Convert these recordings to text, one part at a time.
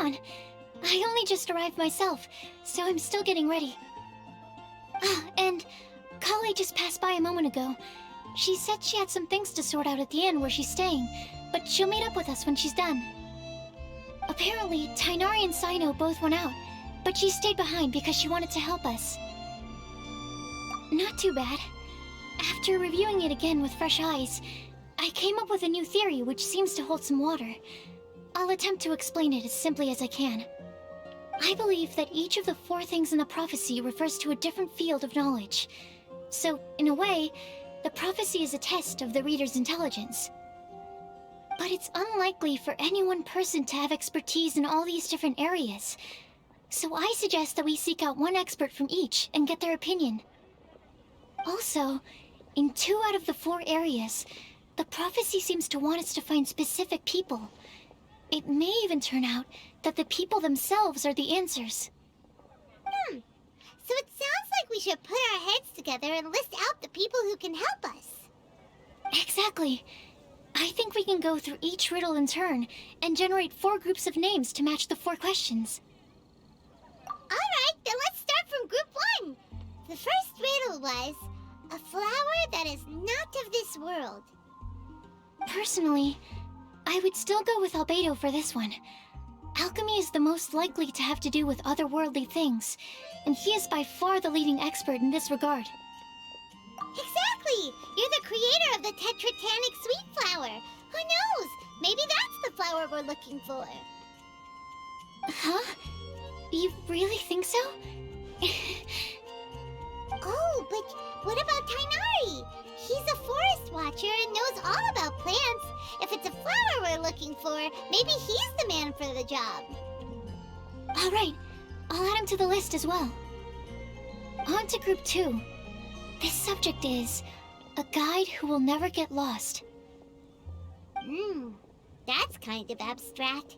on. I only just arrived myself, so I'm still getting ready. Ah, and Kale just passed by a moment ago. She said she had some things to sort out at the inn where she's staying, but she'll meet up with us when she's done. Apparently, Tainari and Sino both went out, but she stayed behind because she wanted to help us. Not too bad. After reviewing it again with fresh eyes, I came up with a new theory which seems to hold some water. I'll attempt to explain it as simply as I can. I believe that each of the 4 things in the prophecy refers to a different field of knowledge. So, in a way, the prophecy is a test of the reader's intelligence. But it's unlikely for any one person to have expertise in all these different areas. So I suggest that we seek out one expert from each and get their opinion. Also, in 2 out of the 4 areas, the prophecy seems to want us to find specific people. It may even turn out that the people themselves are the answers. So it sounds like we should put our heads together and list out the people who can help us. Exactly. I think we can go through each riddle in turn and generate 4 groups of names to match the 4 questions. Alright, then let's start from group 1. The first riddle was, a flower that is not of this world. Personally, I would still go with Albedo for this one. Alchemy is the most likely to have to do with otherworldly things, and he is by far the leading expert in this regard. Exactly! You're the creator of the tetratanic sweet flower. Who knows? Maybe that's the flower we're looking for. Huh? You really think so? Oh, but what about Tainari? He's a forest watcher and knows all about plants. If it's a flower we're looking for, maybe he's the man for the job. Alright, I'll add him to the list as well. On to group 2. This subject is a guide who will never get lost. That's kind of abstract.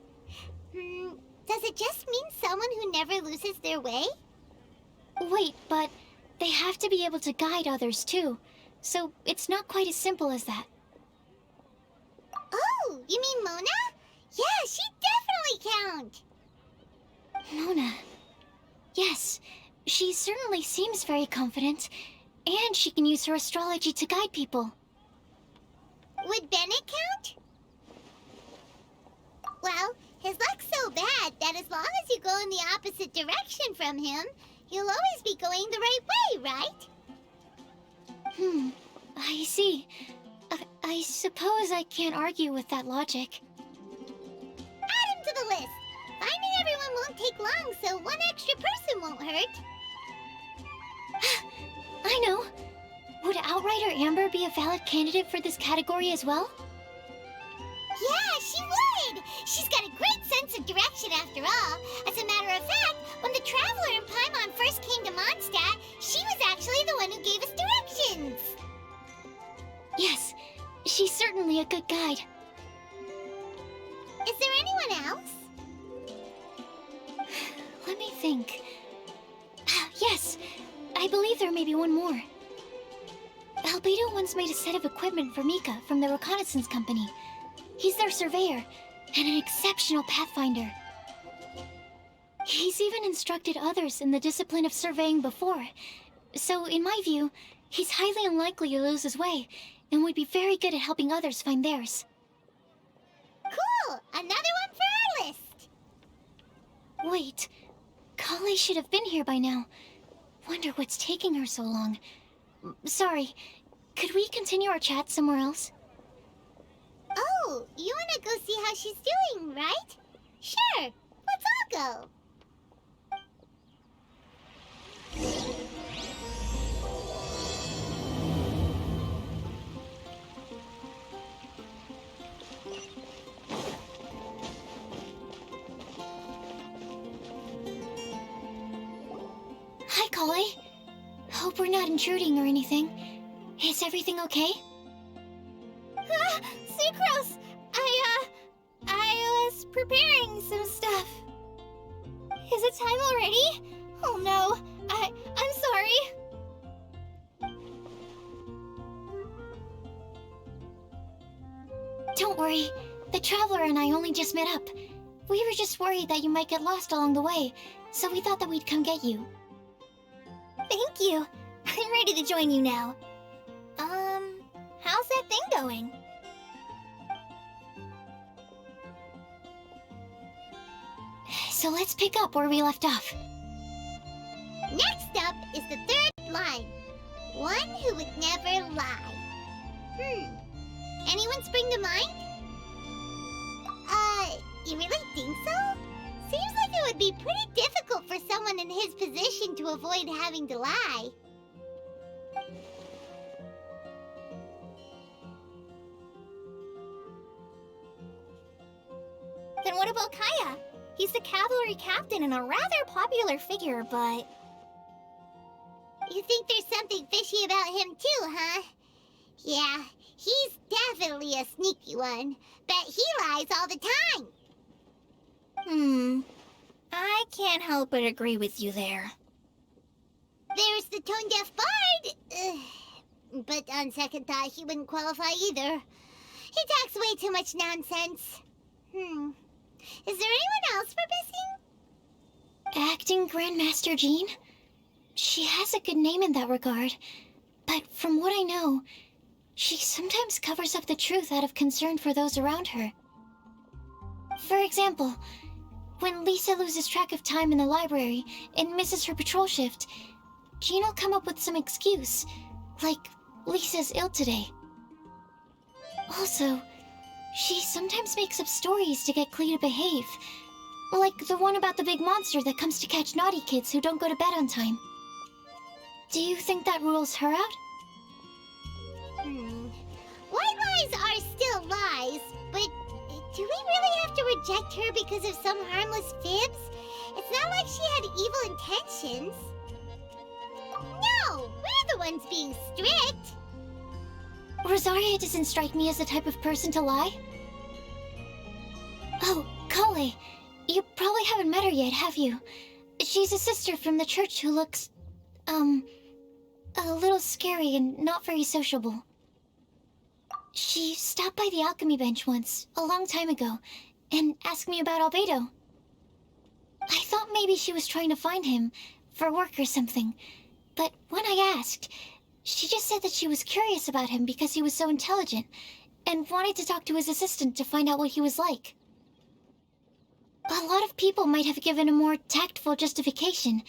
Does it just mean someone who never loses their way? Wait, but they have to be able to guide others too, so it's not quite as simple as that. Oh, you mean Mona? Yeah, she definitely count. Mona. Yes, she certainly seems very confident, and she can use her astrology to guide people. Would Bennett count? Well, his luck's so bad that as long as you go in the opposite direction from him, you'll always be going the right way, right? I see. I suppose I can't argue with that logic. Add him to the list. Finding everyone won't take long, so one extra person won't hurt. I know. Would Outrider Amber be a valid candidate for this category as well? Yeah, she would! She's got a great sense of direction after all. As a matter of fact, when the Traveler and Paimon first came to Mondstadt, she was actually the one who gave us directions. Yes, she's certainly a good guide. Is there anyone else? Let me think. Yes, I believe there may be one more. Albedo once made a set of equipment for Mika from the reconnaissance company. He's their surveyor, and an exceptional pathfinder. He's even instructed others in the discipline of surveying before. So, in my view, he's highly unlikely to lose his way, and would be very good at helping others find theirs. Cool! Another one for our list! Wait, Kale should have been here by now. Wonder what's taking her so long. Sorry, could we continue our chat somewhere else? Oh, you wanna go see how she's doing, right? Sure, let's all go. Hi, Kale. Hope we're not intruding or anything. Is everything okay? Sucrose! I was preparing some stuff. Is it time already? Oh no, I'm sorry. Don't worry. The Traveler and I only just met up. We were just worried that you might get lost along the way, so we thought that we'd come get you. Thank you. I'm ready to join you now. How's that thing going? So let's pick up where we left off. Next up is the third line. One who would never lie. Anyone spring to mind? You really think so? Seems like it would be pretty difficult for someone in his position to avoid having to lie. Then what about Kaya? He's the cavalry captain and a rather popular figure, but... You think there's something fishy about him too, huh? Yeah, he's definitely a sneaky one. Bet he lies all the time. I can't help but agree with you there. There's the tone-deaf bard. But on second thought, he wouldn't qualify either. He talks way too much nonsense. Is there anyone else we're missing? Acting Grandmaster Jean? She has a good name in that regard, but from what I know, she sometimes covers up the truth out of concern for those around her. For example, when Lisa loses track of time in the library and misses her patrol shift, Jean will come up with some excuse, like Lisa's ill today. Also, she sometimes makes up stories to get Klee to behave, like the one about the big monster that comes to catch naughty kids who don't go to bed on time. Do you think that rules her out? White lies are still lies, but do we really have to reject her because of some harmless fibs? It's not like she had evil intentions. No, we're the ones being strict. Rosaria doesn't strike me as the type of person to lie. Oh, Kale, you probably haven't met her yet, have you? She's a sister from the church who looks, a little scary and not very sociable. She stopped by the alchemy bench once, a long time ago, and asked me about Albedo. I thought maybe she was trying to find him, for work or something, but when I asked, she just said that she was curious about him because he was so intelligent, and wanted to talk to his assistant to find out what he was like. A lot of people might have given a more tactful justification,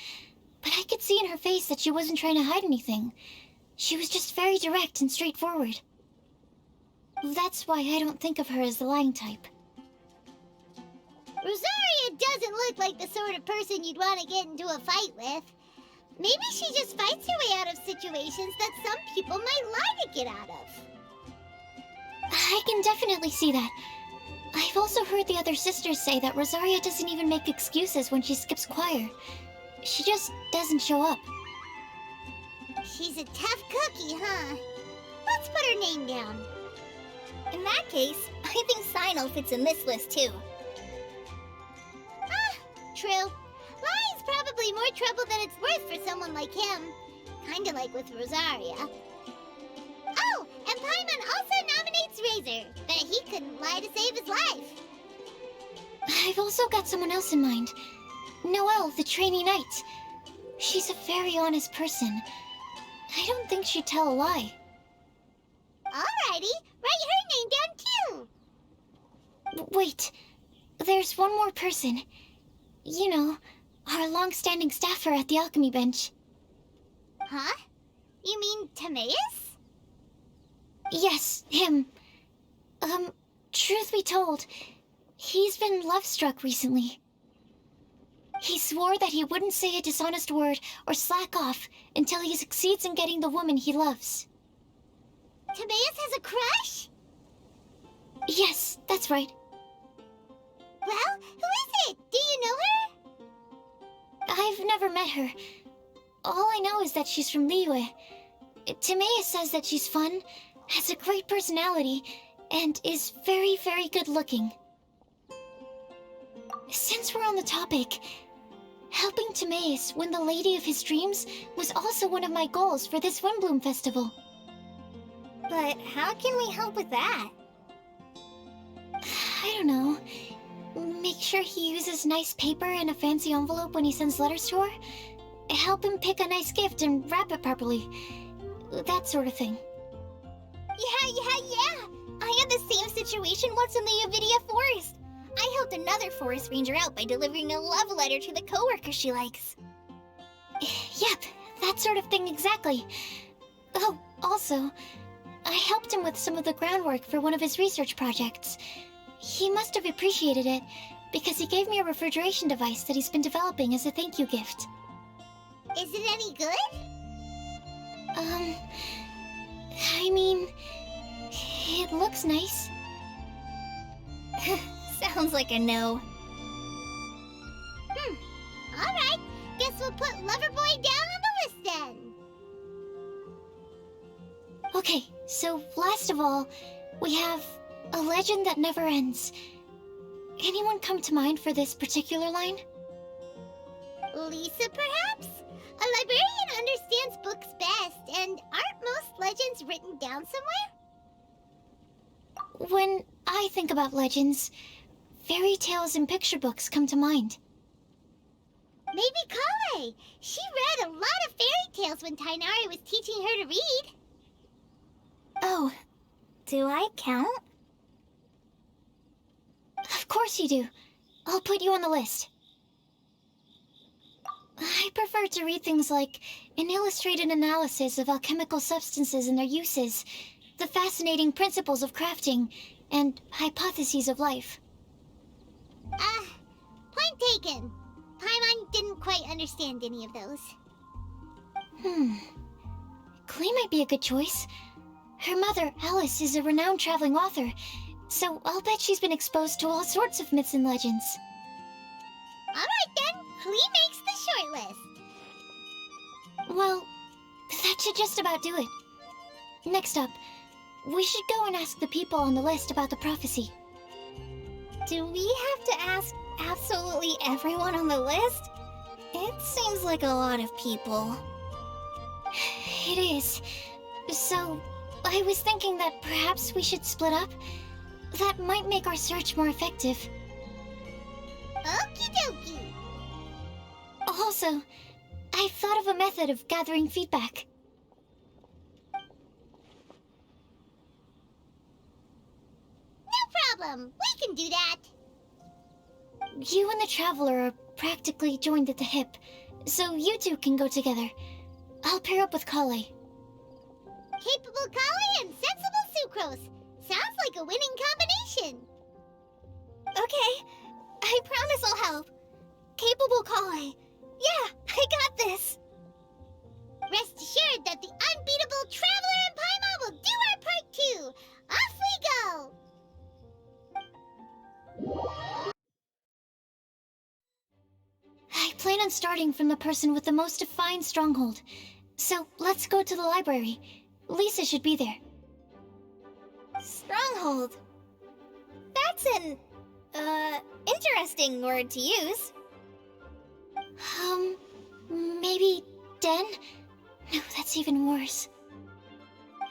but I could see in her face that she wasn't trying to hide anything. She was just very direct and straightforward. That's why I don't think of her as the lying type. Rosaria doesn't look like the sort of person you'd want to get into a fight with. Maybe she just fights her way out of situations that some people might lie to get out of. I can definitely see that. I've also heard the other sisters say that Rosaria doesn't even make excuses when she skips choir. She just doesn't show up. She's a tough cookie, huh? Let's put her name down. In that case, I think Sinal fits in this list too. True. Lying's probably more trouble than it's worth for someone like him. Kinda like with Rosaria. Oh, and Paimon also nominates Razor. Bet he couldn't lie to save his life. I've also got someone else in mind. Noelle, the trainee knight. She's a very honest person. I don't think she'd tell a lie. Alrighty, write her name down too. Wait, there's one more person. You know, our long-standing staffer at the alchemy bench. Huh? You mean Timaeus? Yes, him. Truth be told, he's been love-struck recently. He swore that he wouldn't say a dishonest word or slack off until he succeeds in getting the woman he loves. Timaeus has a crush? Yes, that's right. Well, who is it? Do you know her? I've never met her. All I know is that she's from Liyue. Timaeus says that she's fun, has a great personality, and is very, very good looking. Since we're on the topic, helping Timaeus win the lady of his dreams was also one of my goals for this Windblume festival. But how can we help with that? I don't know. Make sure he uses nice paper and a fancy envelope when he sends letters to her. Help him pick a nice gift and wrap it properly. That sort of thing. Yeah. I had the same situation once in the Avidia Forest. I helped another forest ranger out by delivering a love letter to the coworker she likes. Yep, that sort of thing exactly. Oh, also, I helped him with some of the groundwork for one of his research projects. He must have appreciated it, because he gave me a refrigeration device that he's been developing as a thank you gift. Is it any good? I mean, it looks nice. Sounds like a no. Alright, guess we'll put Loverboy down on the list then. Okay, so last of all, we have a legend that never ends. Anyone come to mind for this particular line? Lisa, perhaps? A librarian understands books best, and aren't most legends written down somewhere? When I think about legends, fairy tales and picture books come to mind. Maybe Kale. She read a lot of fairy tales when Tainari was teaching her to read. Oh, Do I count? of course you do. I'll put you on the list. I prefer to read things like an illustrated analysis of alchemical substances and their uses, the fascinating principles of crafting, and hypotheses of life. Point taken. Paimon didn't quite understand any of those. Klee might be a good choice. Her mother, Alice, is a renowned traveling author, so I'll bet she's been exposed to all sorts of myths and legends. Alright then, Klee makes the short list. Well, that should just about do it. Next up, we should go and ask the people on the list about the prophecy. Do we have to ask absolutely everyone on the list? It seems like a lot of people. It is. So, I was thinking that perhaps we should split up. That might make our search more effective. Okie dokie. Also, I've thought of a method of gathering feedback. No problem. We can do that. You and the Traveler are practically joined at the hip, so you two can go together. I'll pair up with Kale. Capable Kale and sensible Sucrose. Sounds like a winning combination. Okay, I promise I'll help. Capable Kale. Yeah, I got this. Rest assured that the unbeatable Traveler and Paimon will do our part too. Off we go. I plan on starting from the person with the most defined stronghold. So let's go to the library. Lisa should be there. Stronghold. That's an, interesting word to use. Maybe den? No, that's even worse.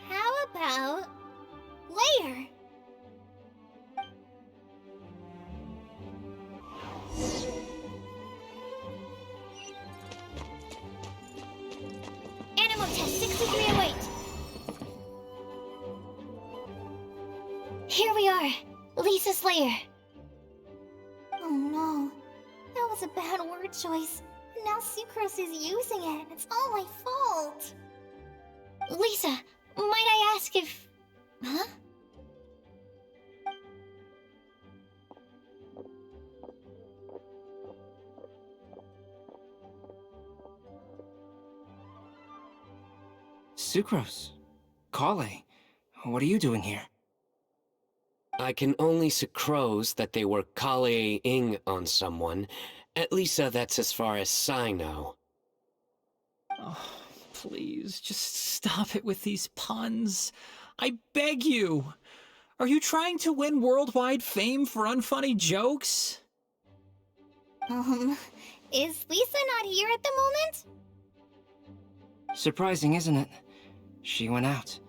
How about lair? Animo test 6308. Here we are, Lisa's lair. Oh no, that was a bad word choice. Now Sucrose is using it. It's all my fault. Lisa, might I ask if... Huh? Sucrose. Kale. What are you doing here? I can only sucrose that they were Kale-ing on someone. At least that's as far as I know. Oh, please, just stop it with these puns. I beg you. Are you trying to win worldwide fame for unfunny jokes? Is Lisa not here at the moment? Surprising, isn't it? She went out.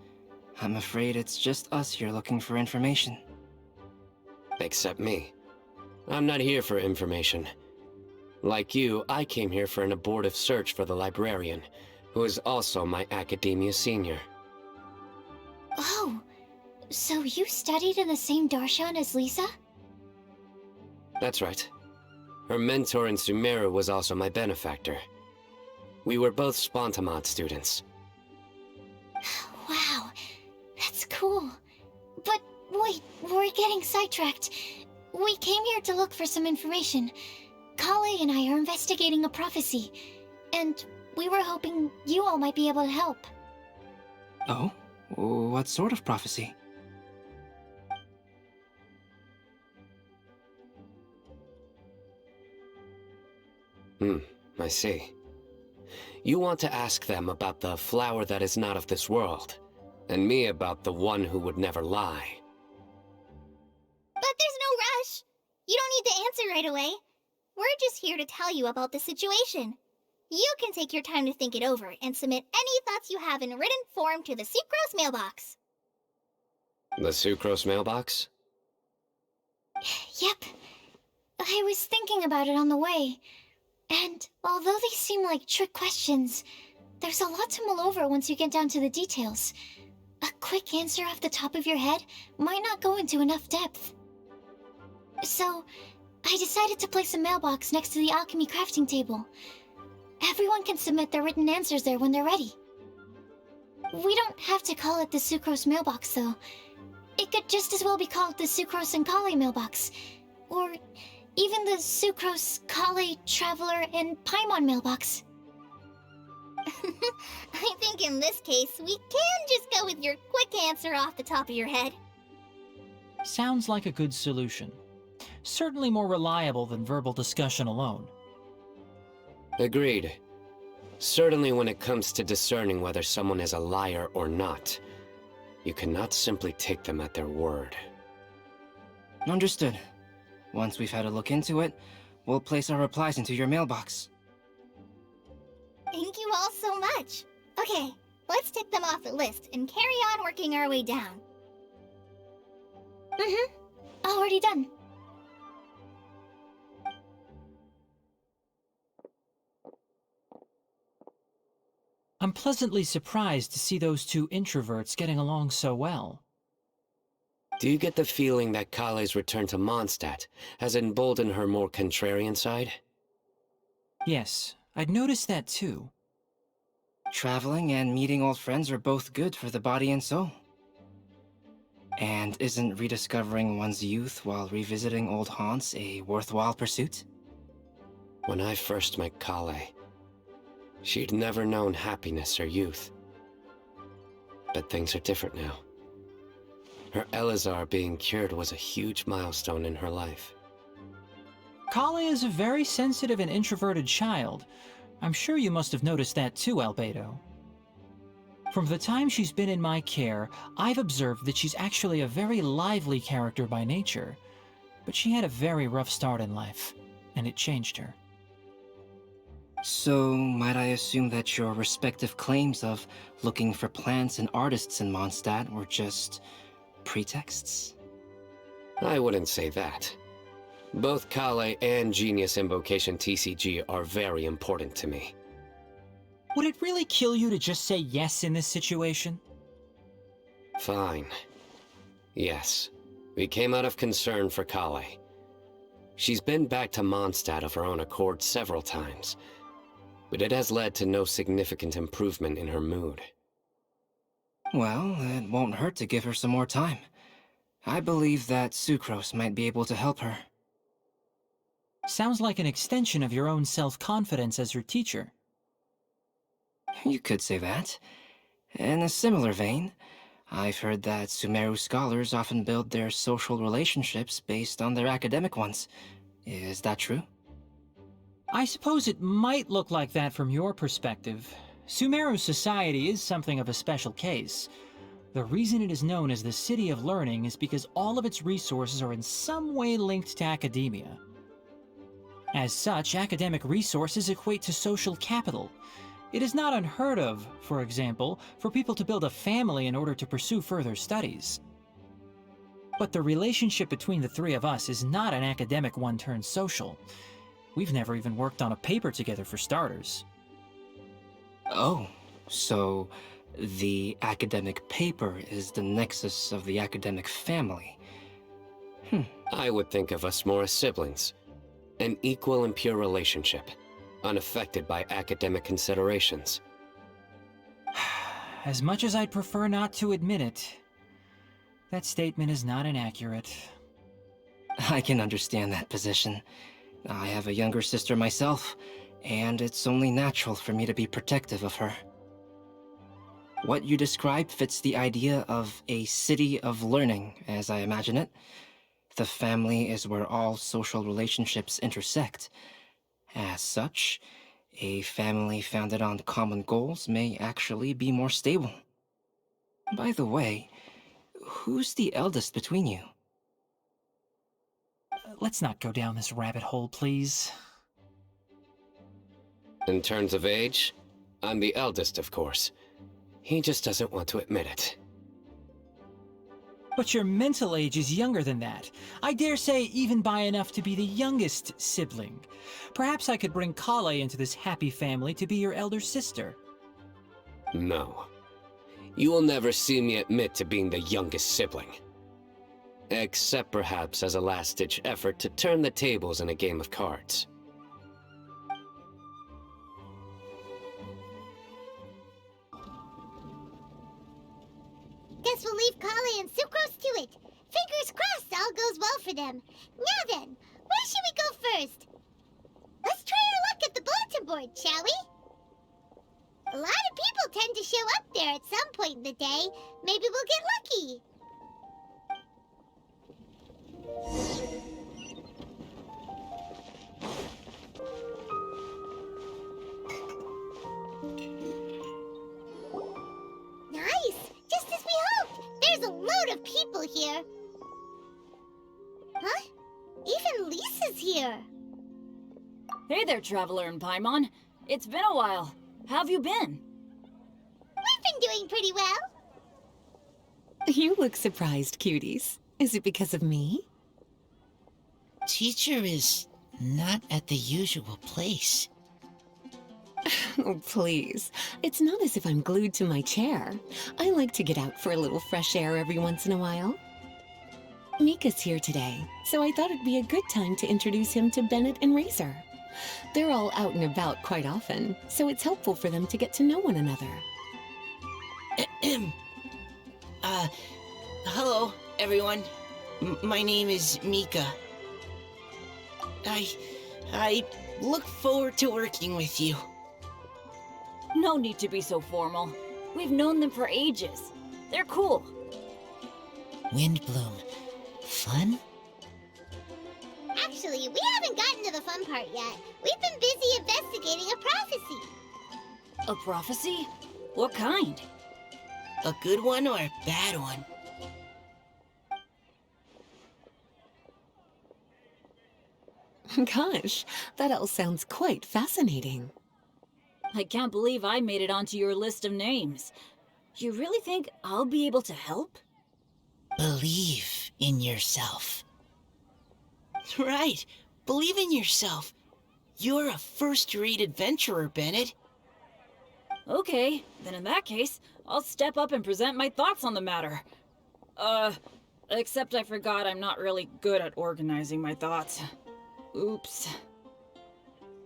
I'm afraid it's just us here looking for information. Except me. I'm not here for information. Like you, I came here for an abortive search for the librarian, who is also my academia senior. Oh, so you studied in the same darshan as Lisa? That's right. Her mentor in Sumeru was also my benefactor. We were both Spontamod students. Wow, that's cool. But wait, we're getting sidetracked. We came here to look for some information. Kale and I are investigating a prophecy, and we were hoping you all might be able to help. Oh? What sort of prophecy? I see. You want to ask them about the flower that is not of this world, and me about the one who would never lie. But there's no rush. You don't need to answer right away. We're just here to tell you about the situation. You can take your time to think it over and submit any thoughts you have in written form to the Sucrose mailbox. The Sucrose mailbox? Yep. I was thinking about it on the way. And although they seem like trick questions, there's a lot to mull over once you get down to the details. A quick answer off the top of your head might not go into enough depth. So, I decided to place a mailbox next to the alchemy crafting table. Everyone can submit their written answers there when they're ready. We don't have to call it the Sucrose mailbox, though. It could just as well be called the Sucrose and Kale mailbox. Or even the Sucrose, Kale, Traveler, and Paimon mailbox. I think in this case, we can just go with your quick answer off the top of your head. Sounds like a good solution. Certainly more reliable than verbal discussion alone. Agreed. Certainly when it comes to discerning whether someone is a liar or not, you cannot simply take them at their word. Understood. Once we've had a look into it, we'll place our replies into your mailbox. Thank you all so much. Okay, let's tick them off the list and carry on working our way down. Already done. I'm pleasantly surprised to see those two introverts getting along so well. Do you get the feeling that Kale's return to Mondstadt has emboldened her more contrarian side? Yes, I'd noticed that too. Traveling and meeting old friends are both good for the body and soul. And isn't rediscovering one's youth while revisiting old haunts a worthwhile pursuit? When I first met Kale, she'd never known happiness or youth. But things are different now. Her Elazar being cured was a huge milestone in her life. Kale is a very sensitive and introverted child. I'm sure you must have noticed that too, Albedo. From the time she's been in my care, I've observed that she's actually a very lively character by nature. But she had a very rough start in life, and it changed her. So, might I assume that your respective claims of looking for plants and artists in Mondstadt were just pretexts? I wouldn't say that. Both Kale and Genius Invocation TCG are very important to me. Would it really kill you to just say yes in this situation? Fine. Yes, we came out of concern for Kale. She's been back to Mondstadt of her own accord several times, but it has led to no significant improvement in her mood. Well, it won't hurt to give her some more time. I believe that Sucrose might be able to help her. Sounds like an extension of your own self-confidence as her teacher. You could say that. In a similar vein, I've heard that Sumeru scholars often build their social relationships based on their academic ones. Is that true? I suppose it might look like that from your perspective. Sumeru society is something of a special case. The reason it is known as the City of Learning is because all of its resources are in some way linked to academia. As such, academic resources equate to social capital. It is not unheard of, for example, for people to build a family in order to pursue further studies. But the relationship between the three of us is not an academic one turned social. We've never even worked on a paper together for starters. Oh, so the academic paper is the nexus of the academic family. I would think of us more as siblings. An equal and pure relationship, unaffected by academic considerations. As much as I'd prefer not to admit it, that statement is not inaccurate. I can understand that position. I have a younger sister myself, and it's only natural for me to be protective of her. What you describe fits the idea of a city of learning, as I imagine it. The family is where all social relationships intersect. As such, a family founded on common goals may actually be more stable. By the way, who's the eldest between you? Let's not go down this rabbit hole, please. In terms of age, I'm the eldest, of course. He just doesn't want to admit it. But your mental age is younger than that. I dare say even by enough to be the youngest sibling. Perhaps I could bring Kale into this happy family to be your elder sister. No. You will never see me admit to being the youngest sibling. Except perhaps as a last-ditch effort to turn the tables in a game of cards. Guess we'll leave Kale and Sucrose to it. Fingers crossed all goes well for them. Now then, where should we go first? Let's try our luck at the bulletin board, shall we? A lot of people tend to show up there at some point in the day. Maybe we'll get lucky. Nice! Just as we hoped! There's a load of people here. Huh? Even Lisa's here. Hey there, Traveler in Paimon. It's been a while. How have you been? We've been doing pretty well. You look surprised, cuties. Is it because of me? Teacher is not at the usual place. Oh, please. It's not as if I'm glued to my chair. I like to get out for a little fresh air every once in a while. Mika's here today, so I thought it'd be a good time to introduce him to Bennett and Razor. They're all out and about quite often, so it's helpful for them to get to know one another. Hello, everyone. My name is Mika. I look forward to working with you. No need to be so formal. We've known them for ages. They're cool. Windblume. Fun? Actually, we haven't gotten to the fun part yet. We've been busy investigating a prophecy. A prophecy? What kind? A good one or a bad one? Gosh, that all sounds quite fascinating. I can't believe I made it onto your list of names. You really think I'll be able to help? Believe in yourself. Right. Believe in yourself. You're a first-rate adventurer, Bennett. Okay, then in that case, I'll step up and present my thoughts on the matter. Except I forgot I'm not really good at organizing my thoughts. Oops.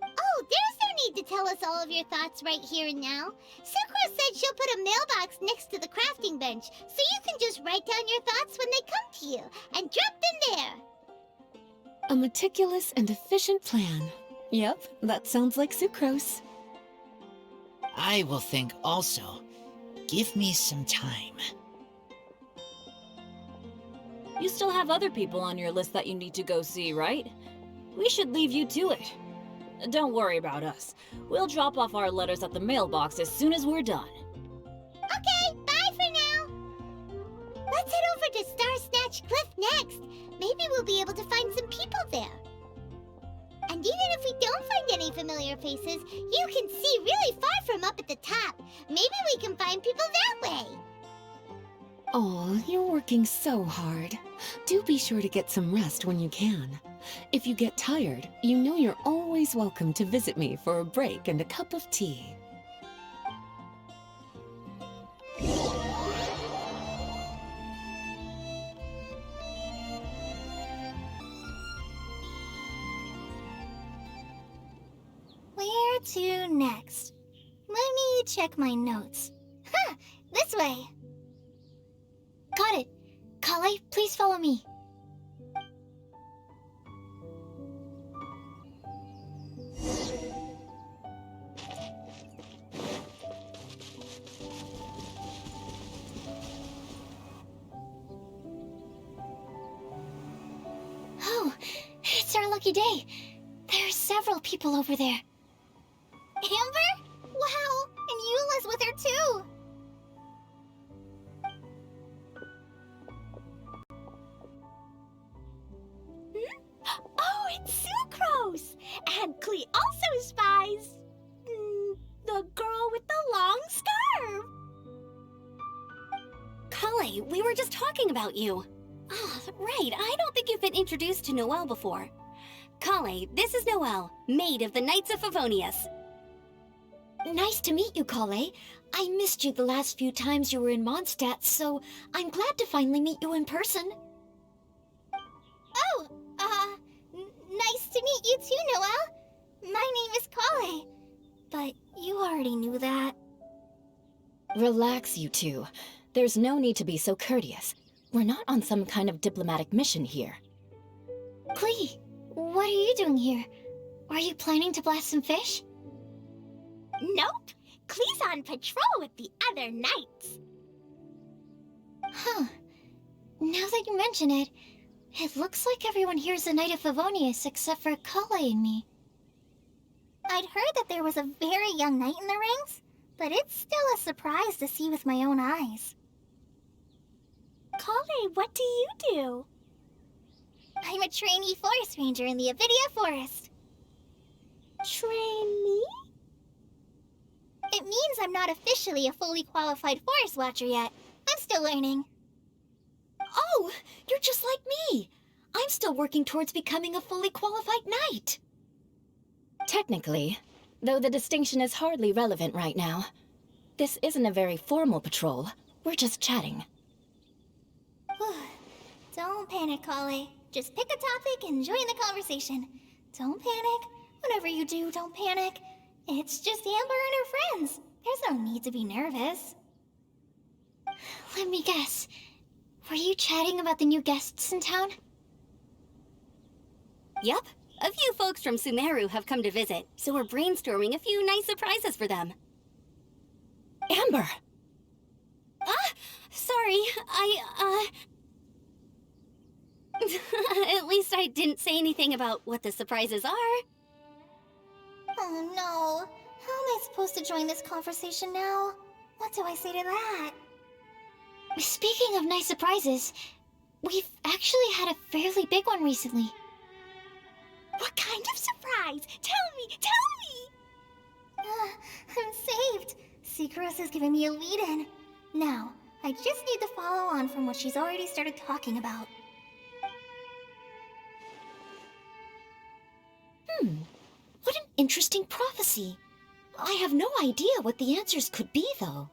Oh, there's no need to tell us all of your thoughts right here and now. Sakura said she'll put a mailbox next to the crafting bench, so you can just write down your thoughts when they come to you, and drop them there. A meticulous and efficient plan. Yep, that sounds like sucrose. I will think also. Give me some time. You still have other people on your list that you need to go see, right? We should leave you to it. Don't worry about us. We'll drop off our letters at the mailbox as soon as we're done. Okay, bye for now. Let's head over to Star Snatch Cliff next. Maybe we'll be able to find some people there. And even if we don't find any familiar faces, you can see really far from up at the top. Maybe we can find people that way. Oh, you're working so hard. Do be sure to get some rest when you can. If you get tired, you know you're always welcome to visit me for a break and a cup of tea. Where to next? Let me check my notes. Huh, this way. Got it. Kale, please follow me. Oh, it's our lucky day. There are several people over there. Amber? Wow, and Eula's with her too. Oh, it's Sucrose! And Klee also spies the girl with the long scarf. Kale, we were just talking about you. Ah, right, I don't think you've been introduced to Noelle before. Kale, this is Noelle, maid of the Knights of Favonius. Nice to meet you, Kale. I missed you the last few times you were in Mondstadt, so I'm glad to finally meet you in person. Oh, nice to meet you too, Noelle. My name is Kale. But you already knew that. Relax, you two. There's no need to be so courteous. We're not on some kind of diplomatic mission here. Klee, what are you doing here? Are you planning to blast some fish? Nope. Klee's on patrol with the other knights. Huh. Now that you mention it, it looks like everyone here is a Knight of Favonius except for Kale and me. I'd heard that there was a very young knight in the rings, but it's still a surprise to see with my own eyes. Kale, what do you do? I'm a trainee forest ranger in the Avidia Forest. Trainee? It means I'm not officially a fully qualified forest watcher yet. I'm still learning. Oh, you're just like me. I'm still working towards becoming a fully qualified knight. Technically, though the distinction is hardly relevant right now. This isn't a very formal patrol. We're just chatting. Don't panic, Kale. Just pick a topic and join the conversation. Don't panic. Whatever you do, don't panic. It's just Amber and her friends. There's no need to be nervous. Let me guess. Were you chatting about the new guests in town? Yep, a few folks from Sumeru have come to visit, so we're brainstorming a few nice surprises for them. Amber! Sorry, At least I didn't say anything about what the surprises are. Oh no. How am I supposed to join this conversation now? What do I say to that? Speaking of nice surprises, we've actually had a fairly big one recently. What kind of surprise? Tell me! I'm saved. Sucrose is giving me a lead-in. Now, I just need to follow on from what she's already started talking about. What an interesting prophecy. I have no idea what the answers could be, though.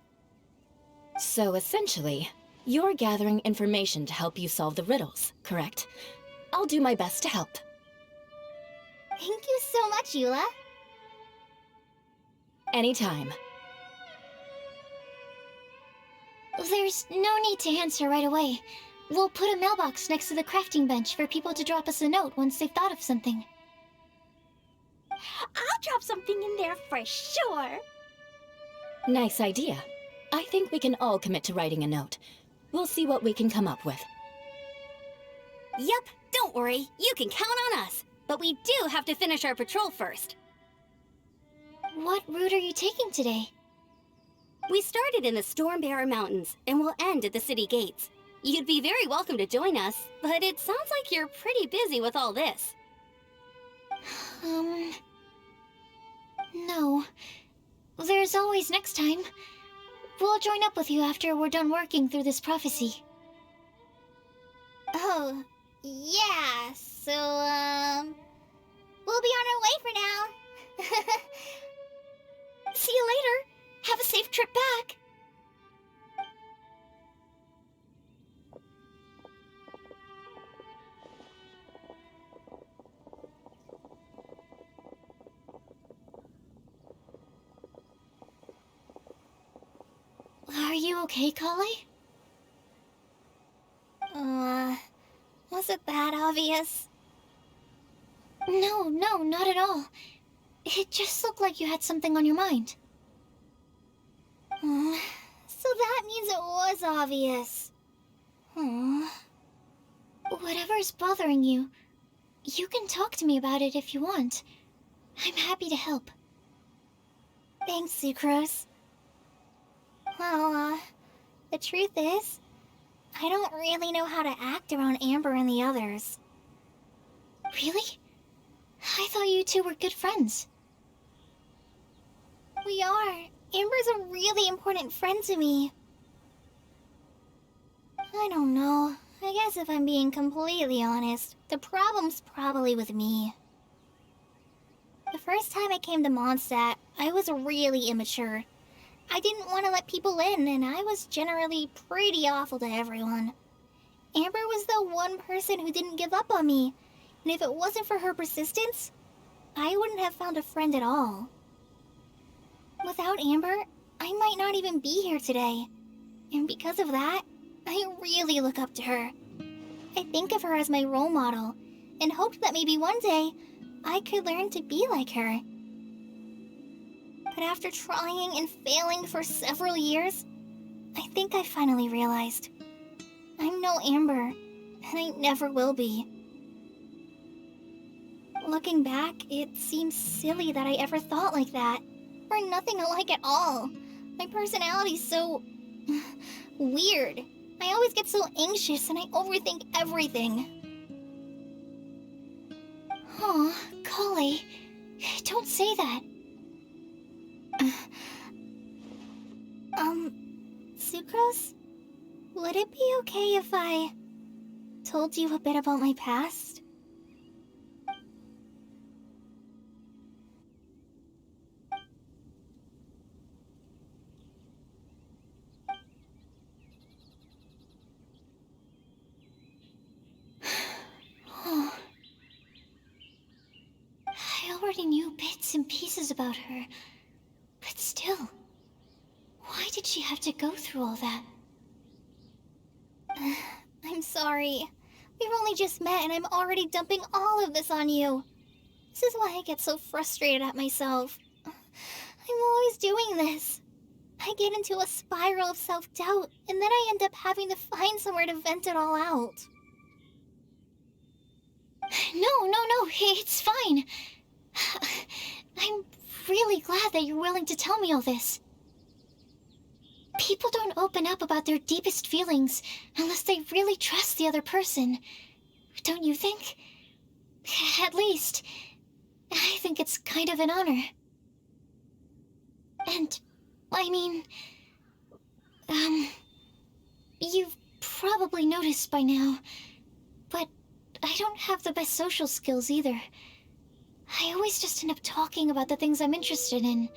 So essentially, you're gathering information to help you solve the riddles, correct? I'll do my best to help. Thank you so much, Eula. Anytime. There's no need to answer right away. We'll put a mailbox next to the crafting bench for people to drop us a note once they've thought of something. I'll drop something in there for sure. Nice idea. I think we can all commit to writing a note. We'll see what we can come up with. Yep, don't worry, you can count on us. But we do have to finish our patrol first. What route are you taking today? We started in the Stormbearer Mountains, and we'll end at the city gates. You'd be very welcome to join us, but it sounds like you're pretty busy with all this. No. There's always next time. we'll join up with you after we're done working through this prophecy. Oh, yeah, so, we'll be on our way for now. See you later. Have a safe trip back. Are you okay, Kali? Was it that obvious? No, not at all. It just looked like you had something on your mind. So that means it was obvious. Whatever's bothering you, you can talk to me about it if you want. I'm happy to help. Thanks, Sucrose. Well, the truth is, I don't really know how to act around Amber and the others. Really? I thought you two were good friends. We are. Amber's a really important friend to me. I don't know. I guess if I'm being completely honest, the problem's probably with me. The first time I came to Mondstadt, I was really immature. I didn't want to let people in, and I was generally pretty awful to everyone. Amber was the one person who didn't give up on me, and if it wasn't for her persistence, I wouldn't have found a friend at all. Without Amber, I might not even be here today, and because of that, I really look up to her. I think of her as my role model, and hoped that maybe one day I could learn to be like her. But after trying and failing for several years, I think I finally realized I'm no Amber, and I never will be. Looking back, it seems silly that I ever thought like that. We're nothing alike at all. My personality's so weird. I always get so anxious and I overthink everything. Aw, Kali, don't say that. Sucrose? Would it be okay if I told you a bit about my past? I already knew bits and pieces about her, but still, why did she have to go through all that? I'm sorry. We've only just met and I'm already dumping all of this on you. This is why I get so frustrated at myself. I'm always doing this. I get into a spiral of self-doubt, and then I end up having to find somewhere to vent it all out. No, it's fine. I'm really glad that you're willing to tell me all this. People don't open up about their deepest feelings unless they really trust the other person. Don't you think? At least, I think it's kind of an honor. And, I mean, you've probably noticed by now, but I don't have the best social skills either. I always just end up talking about the things I'm interested in,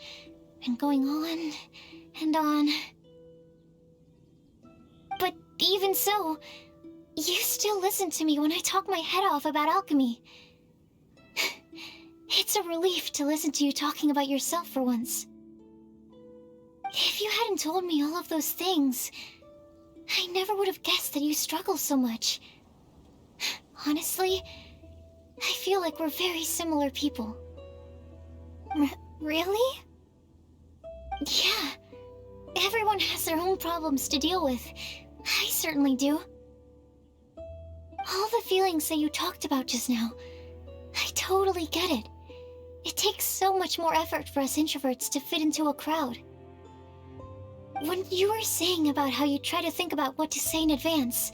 and going on and on. But even so, you still listen to me when I talk my head off about alchemy. It's a relief to listen to you talking about yourself for once. If you hadn't told me all of those things, I never would have guessed that you struggle so much. Honestly, I feel like we're very similar people. Really? Yeah. Everyone has their own problems to deal with. I certainly do. All the feelings that you talked about just now, I totally get it. It takes so much more effort for us introverts to fit into a crowd. When you were saying about how you try to think about what to say in advance,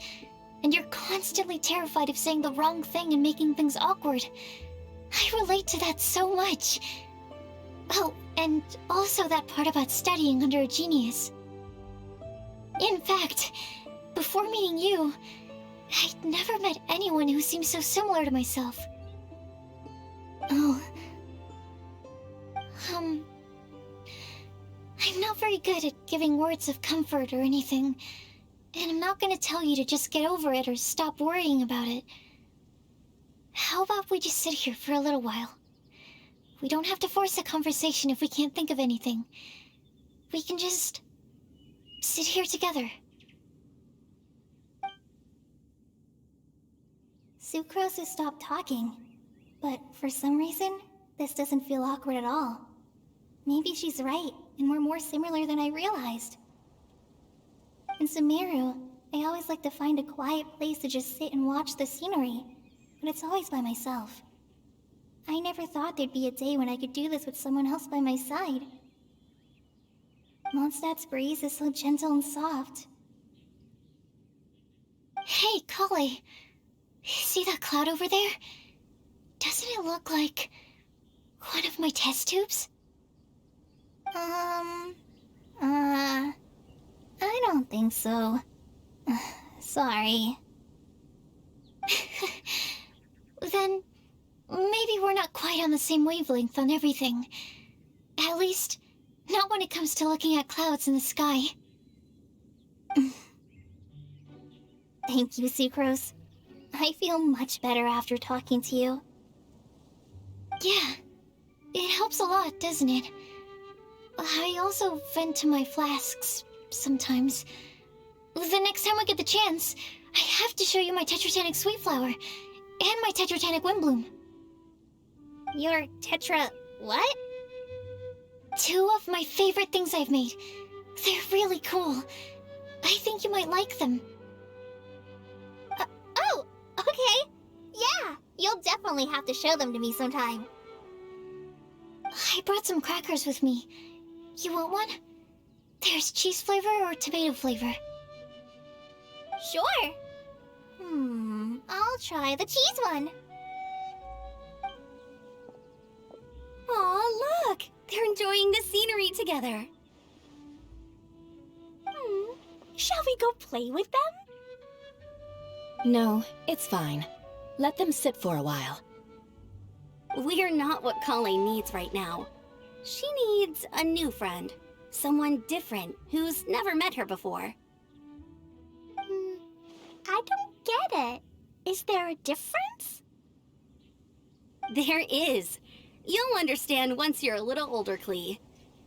and you're constantly terrified of saying the wrong thing and making things awkward, I relate to that so much. Oh, and also that part about studying under a genius. In fact, before meeting you, I'd never met anyone who seemed so similar to myself. Oh. I'm not very good at giving words of comfort or anything, and I'm not gonna tell you to just get over it or stop worrying about it. How about we just sit here for a little while? We don't have to force a conversation if we can't think of anything. We can just sit here together. Sucrose has stopped talking, but for some reason, this doesn't feel awkward at all. Maybe she's right, and we're more similar than I realized. In Sumeru, I always like to find a quiet place to just sit and watch the scenery, but it's always by myself. I never thought there'd be a day when I could do this with someone else by my side. Mondstadt's breeze is so gentle and soft. Hey, Kale. See that cloud over there? Doesn't it look like one of my test tubes? I don't think so. Sorry. Then maybe we're not quite on the same wavelength on everything. At least, not when it comes to looking at clouds in the sky. Thank you, Sucrose. I feel much better after talking to you. Yeah, it helps a lot, doesn't it? I also vent to my flasks sometimes. The next time we get the chance, I have to show you my Tetratanic Sweet Flower and my Tetratanic Windblume. Your tetra... what? Two of my favorite things I've made. They're really cool. I think you might like them. Oh, okay. Yeah, you'll definitely have to show them to me sometime. I brought some crackers with me. You want one? There's cheese flavor or tomato flavor. Sure. I'll try the cheese one. Aw, look! They're enjoying the scenery together. Shall we go play with them? No, it's fine. Let them sit for a while. We're not what Kale needs right now. She needs a new friend. Someone different, who's never met her before. I don't get it. Is there a difference? There is. You'll understand once you're a little older, Klee.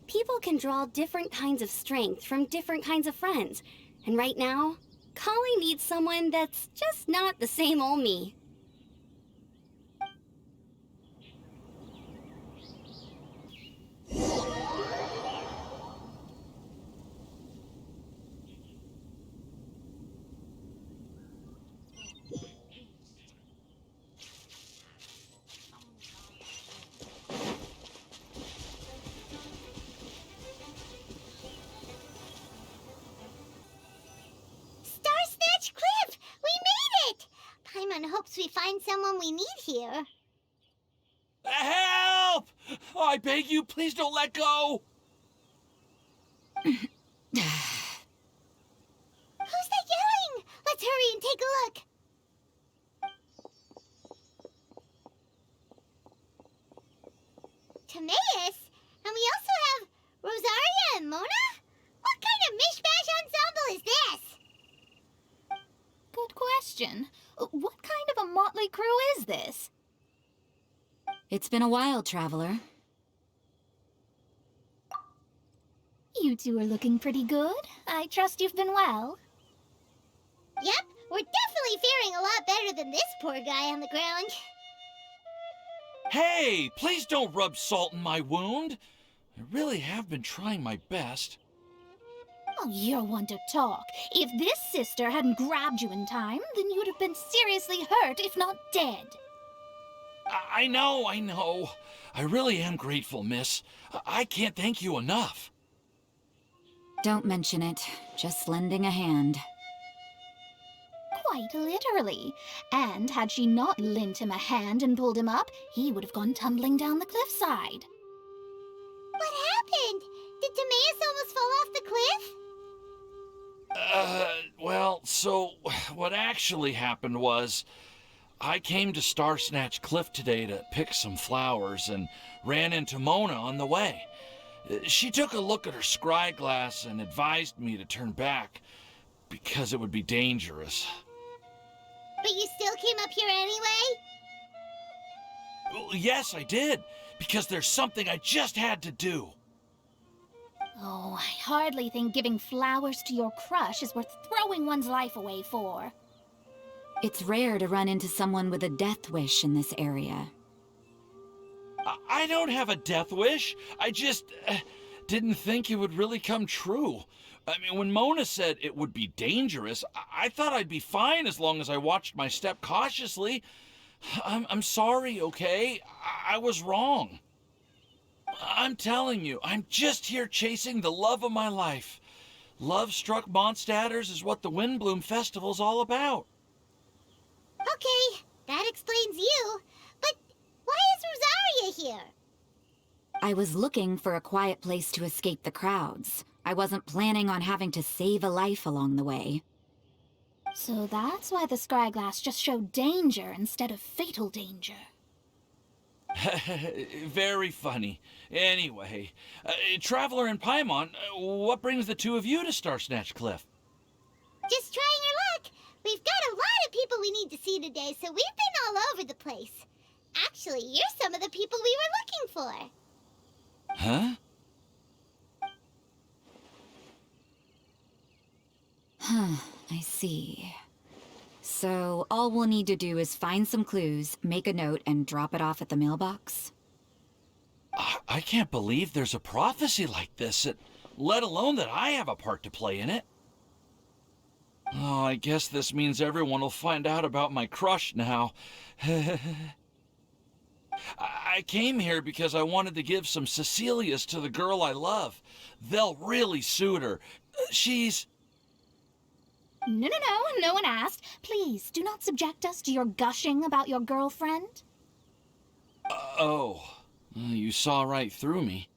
People can draw different kinds of strength from different kinds of friends. And right now, Kale needs someone that's just not the same old me. Starsnatch Cliff! We made it! Paimon hopes we find someone we need here. Help! Oh, I beg you, please don't let go! Who's that yelling? Let's hurry and take a look. Timaeus? And we also have Rosaria and Mona? What kind of mishmash ensemble is this? Good question. What kind of a motley crew is this? It's been a while, Traveler. You two are looking pretty good. I trust you've been well. Yep, we're definitely faring a lot better than this poor guy on the ground. Hey, please don't rub salt in my wound. I really have been trying my best. Oh, you're one to talk. If this sister hadn't grabbed you in time, then you'd have been seriously hurt, if not dead. I know. I really am grateful, miss. I can't thank you enough. Don't mention it. Just lending a hand. Quite literally. And had she not lent him a hand and pulled him up, he would have gone tumbling down the cliffside. What happened? Did Timaeus almost fall off the cliff? Well, so what actually happened was I came to Star Snatch Cliff today to pick some flowers and ran into Mona on the way. She took a look at her scry glass and advised me to turn back because it would be dangerous. But you still came up here anyway? Well, yes, I did, because there's something I just had to do. Oh, I hardly think giving flowers to your crush is worth throwing one's life away for. It's rare to run into someone with a death wish in this area. I don't have a death wish. I just didn't think it would really come true. I mean, when Mona said it would be dangerous, I thought I'd be fine as long as I watched my step cautiously. I'm sorry, okay? I was wrong. I'm telling you, I'm just here chasing the love of my life. Love-struck Mondstadters is what the Windblume Festival's all about. Okay, that explains you. But why is Rosaria here? I was looking for a quiet place to escape the crowds. I wasn't planning on having to save a life along the way. So that's why the scryglass just showed danger instead of fatal danger. Very funny. Anyway, Traveler and Paimon, what brings the two of you to Star Snatch Cliff? Just trying our luck. We've got a lot of people we need to see today, so we've been all over the place. Actually, you're some of the people we were looking for. Huh? I see. So, all we'll need to do is find some clues, make a note, and drop it off at the mailbox? I can't believe there's a prophecy like this, let alone that I have a part to play in it. Oh, I guess this means everyone will find out about my crush now. I came here because I wanted to give some Cecilias to the girl I love. They'll really suit her. She's... No one asked. Please, do not subject us to your gushing about your girlfriend. You saw right through me.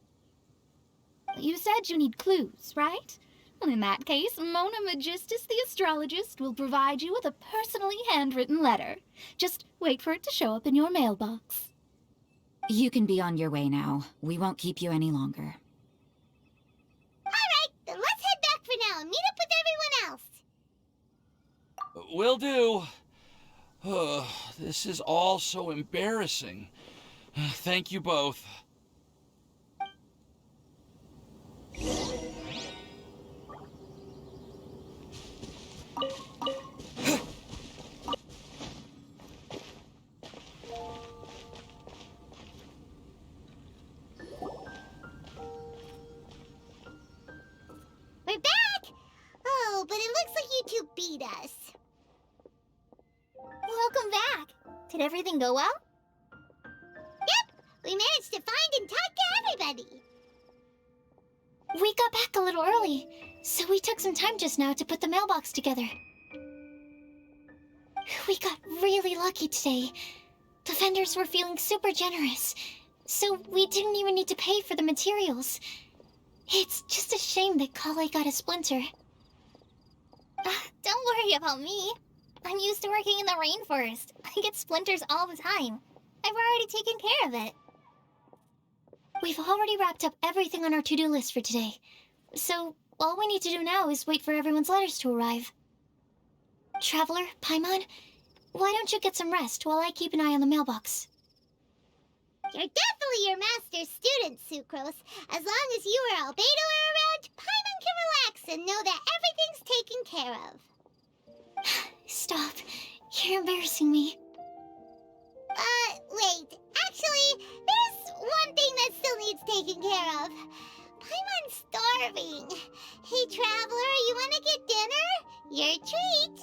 You said you need clues, right? Well, in that case, Mona Magistus the astrologist will provide you with a personally handwritten letter. Just wait for it to show up in your mailbox. You can be on your way now. We won't keep you any longer. Alright, then let's head back for now and meet up with everyone else. Will do. This is all so embarrassing. Thank you both. We're back! Oh, but it looks like you two beat us. Welcome back. Did everything go well? Yep, we managed to find and talk to everybody. We got back a little early, so we took some time just now to put the mailbox together. We got really lucky today. The vendors were feeling super generous, so we didn't even need to pay for the materials. It's just a shame that Kale got a splinter. Don't worry about me. I'm used to working in the rainforest. I get splinters all the time. I've already taken care of it. We've already wrapped up everything on our to-do list for today. So, all we need to do now is wait for everyone's letters to arrive. Traveler, Paimon, why don't you get some rest while I keep an eye on the mailbox? You're definitely your master's student, Sucrose. As long as you or Albedo are around, Paimon can relax and know that everything's taken care of. Stop. You're embarrassing me. Wait. Actually, there's one thing that still needs taken care of. Paimon's starving. Hey, Traveler, you want to get dinner? Your treat.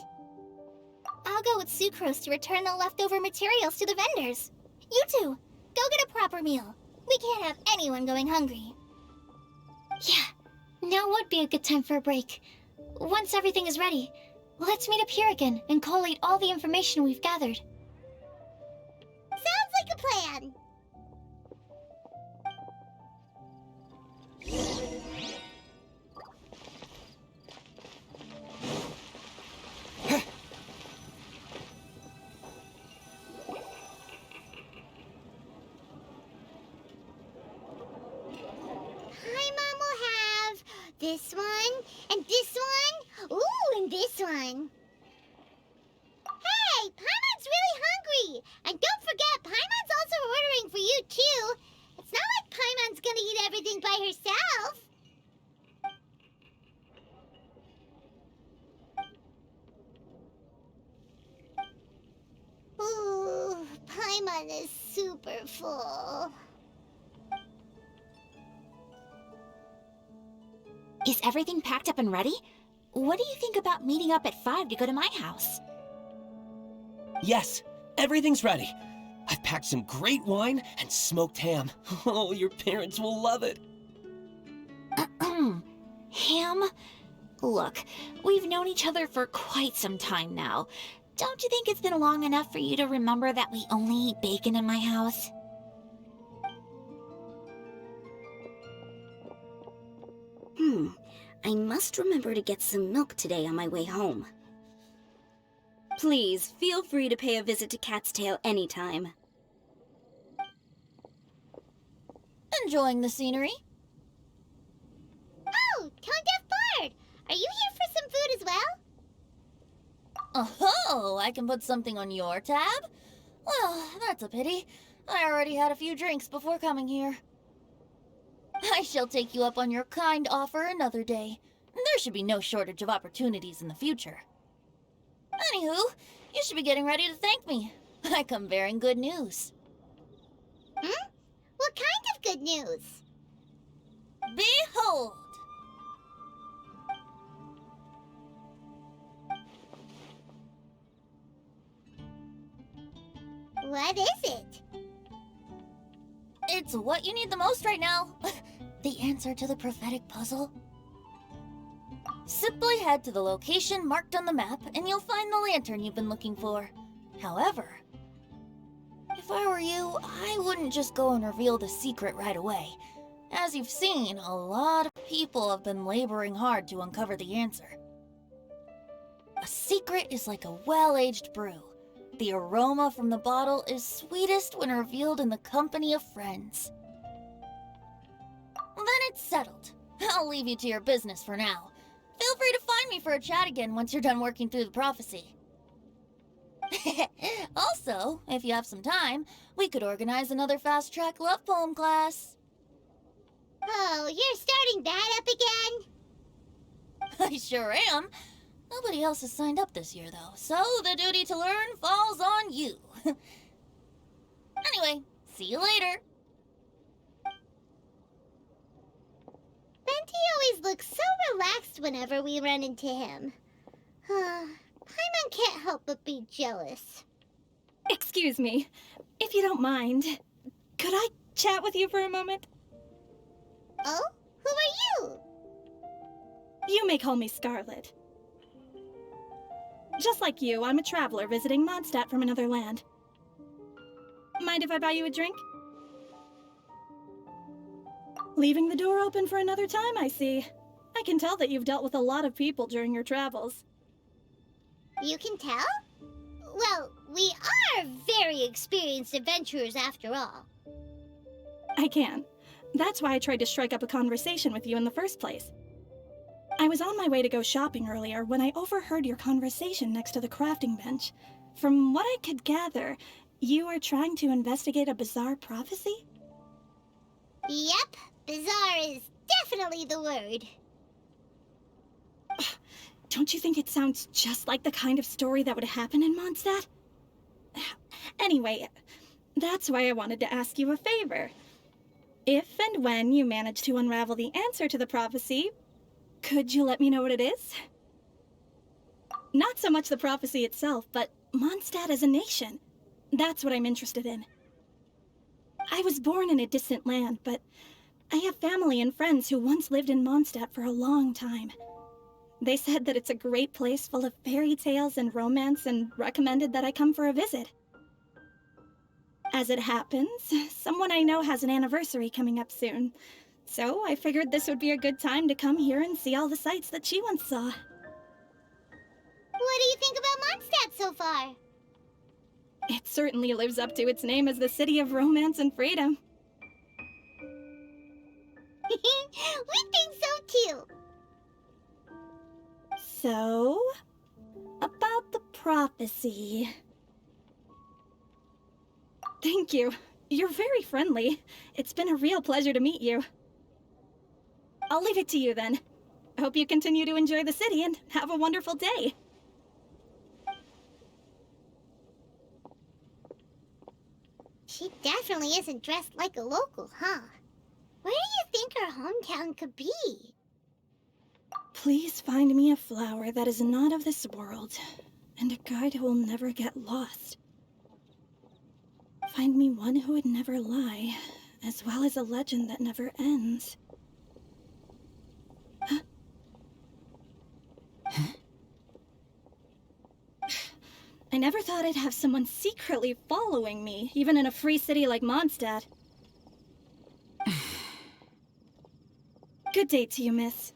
I'll go with Sucrose to return the leftover materials to the vendors. You two, go get a proper meal. We can't have anyone going hungry. Yeah, now would be a good time for a break. Once everything is ready, let's meet up here again and collate all the information we've gathered. Sounds like a plan. this one, and this one. Ooh, and this one. Hey, Paimon's really hungry! And don't forget, Paimon's also ordering for you, too. It's not like Paimon's gonna eat everything by herself. Ooh, Paimon is super full. Is everything packed up and ready? What do you think about meeting up at 5 to go to my house? Yes, everything's ready. I've packed some great wine and smoked ham. Oh, your parents will love it. Ham? Look, we've known each other for quite some time now. Don't you think it's been long enough for you to remember that we only eat bacon in my house? I must remember to get some milk today on my way home. Please, feel free to pay a visit to Cat's Tail anytime. Enjoying the scenery? Oh, Tone Deaf Bard! Are you here for some food as well? Oh, I can put something on your tab? Well, that's a pity. I already had a few drinks before coming here. I shall take you up on your kind offer another day. There should be no shortage of opportunities in the future. Anywho, you should be getting ready to thank me. I come bearing good news. What kind of good news? Behold! What is it? It's what you need the most right now. The answer to the prophetic puzzle. Simply head to the location marked on the map and you'll find the lantern you've been looking for. However, if I were you, I wouldn't just go and reveal the secret right away. As you've seen, a lot of people have been laboring hard to uncover the answer. A secret is like a well-aged brew. The aroma from the bottle is sweetest when revealed in the company of friends. Then it's settled. I'll leave you to your business for now. Feel free to find me for a chat again once you're done working through the prophecy. Also, if you have some time, we could organize another fast-track love poem class. Oh, you're starting that up again? I sure am. Nobody else has signed up this year, though, so the duty to learn falls on you. Anyway, see you later. Venti always looks so relaxed whenever we run into him. Paimon can't help but be jealous. Excuse me, if you don't mind, could I chat with you for a moment? Oh? Who are you? You may call me Scarlet. Just like you, I'm a traveler visiting Mondstadt from another land. Mind if I buy you a drink? Leaving the door open for another time, I see. I can tell that you've dealt with a lot of people during your travels. You can tell? Well, we are very experienced adventurers after all. I can. That's why I tried to strike up a conversation with you in the first place. I was on my way to go shopping earlier when I overheard your conversation next to the crafting bench. From what I could gather, you are trying to investigate a bizarre prophecy? Yep, bizarre is definitely the word. Don't you think it sounds just like the kind of story that would happen in Mondstadt? Anyway, that's why I wanted to ask you a favor. If and when you manage to unravel the answer to the prophecy, could you let me know what it is? Not so much the prophecy itself, but Mondstadt as a nation. That's what I'm interested in. I was born in a distant land, but I have family and friends who once lived in Mondstadt for a long time. They said that it's a great place full of fairy tales and romance and recommended that I come for a visit. As it happens, someone I know has an anniversary coming up soon, so I figured this would be a good time to come here and see all the sights that she once saw. What do you think about Mondstadt so far? It certainly lives up to its name as the city of romance and freedom. We think so too. So, about the prophecy. Thank you. You're very friendly. It's been a real pleasure to meet you. I'll leave it to you then. Hope you continue to enjoy the city and have a wonderful day. She definitely isn't dressed like a local, huh? Where do you think her hometown could be? Please find me a flower that is not of this world, and a guide who will never get lost. Find me one who would never lie, as well as a legend that never ends. Huh? I never thought I'd have someone secretly following me, even in a free city like Mondstadt. Good day to you, miss.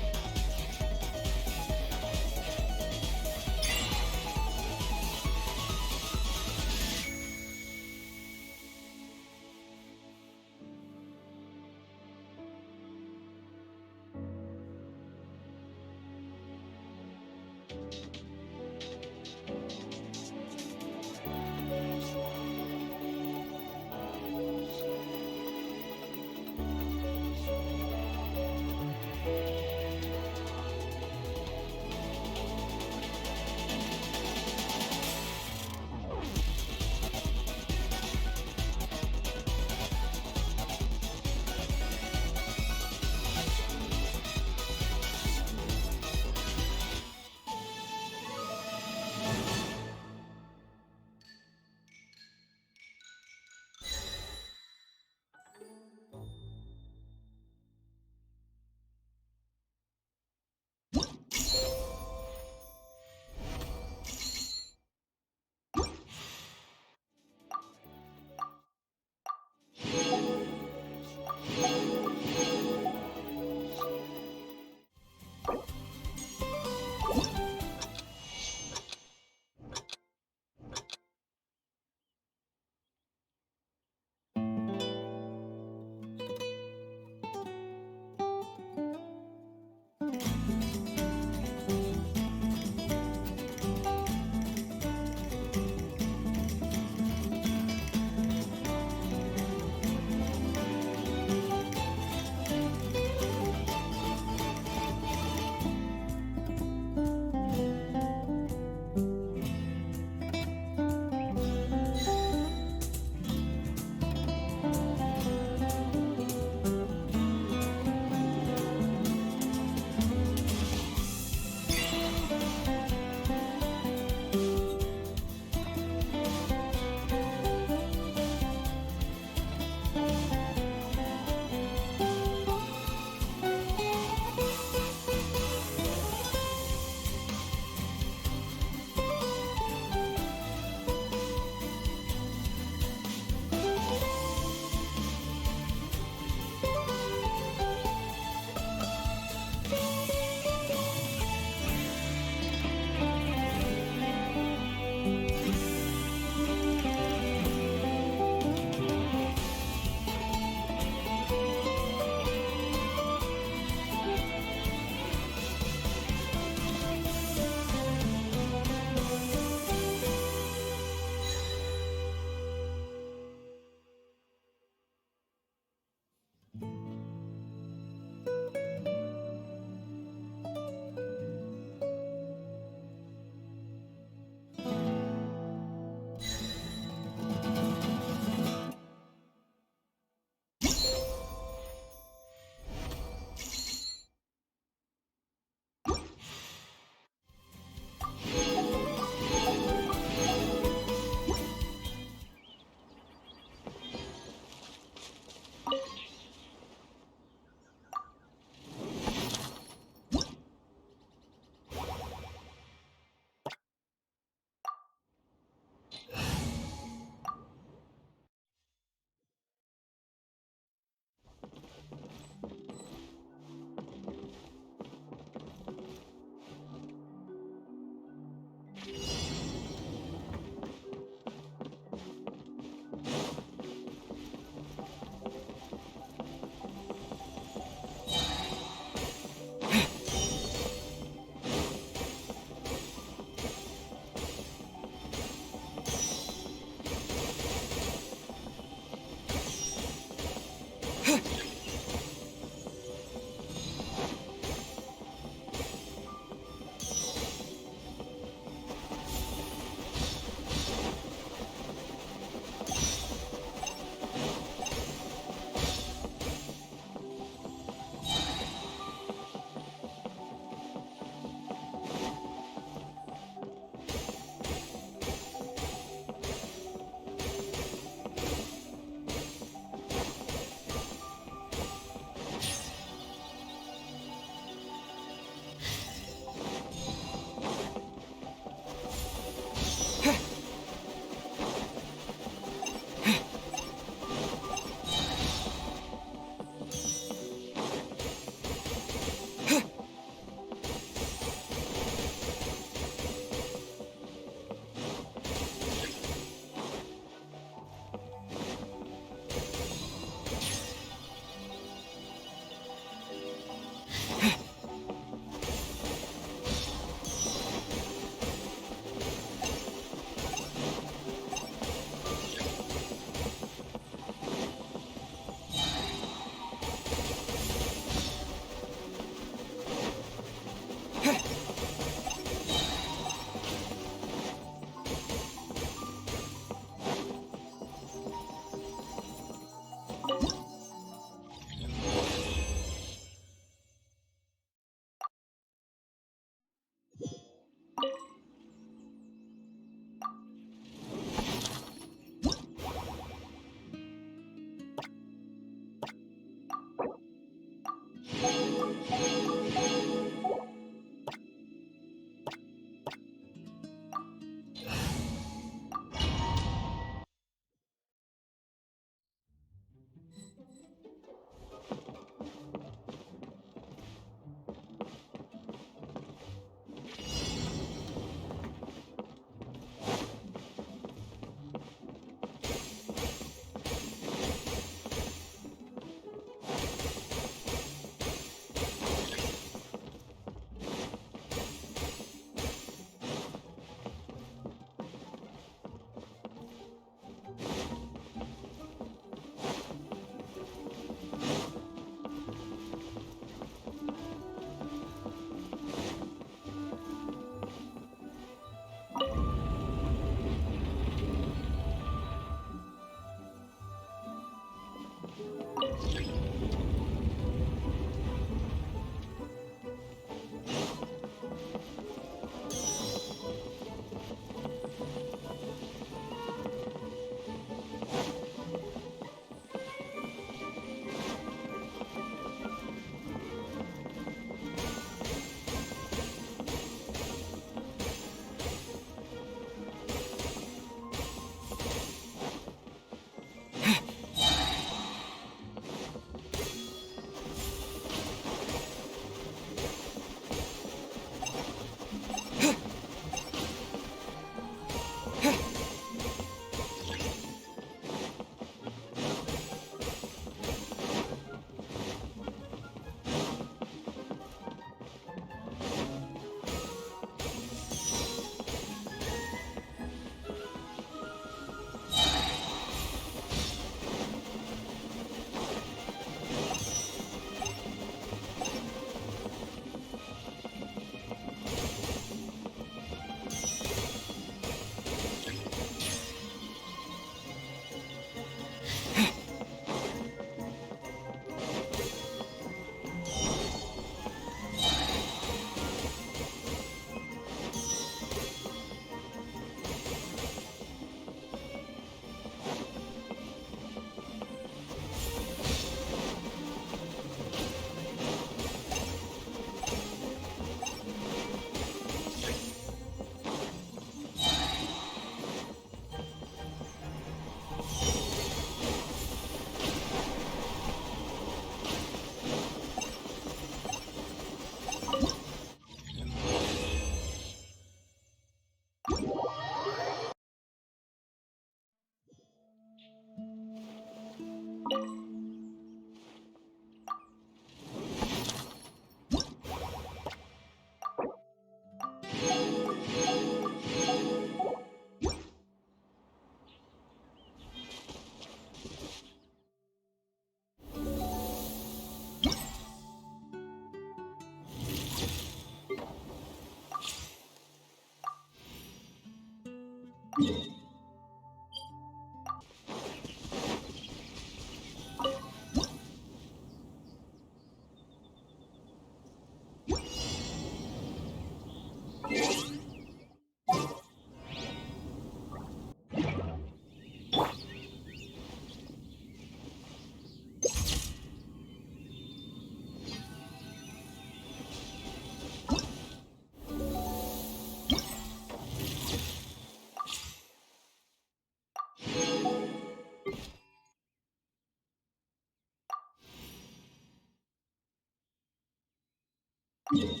Thank you.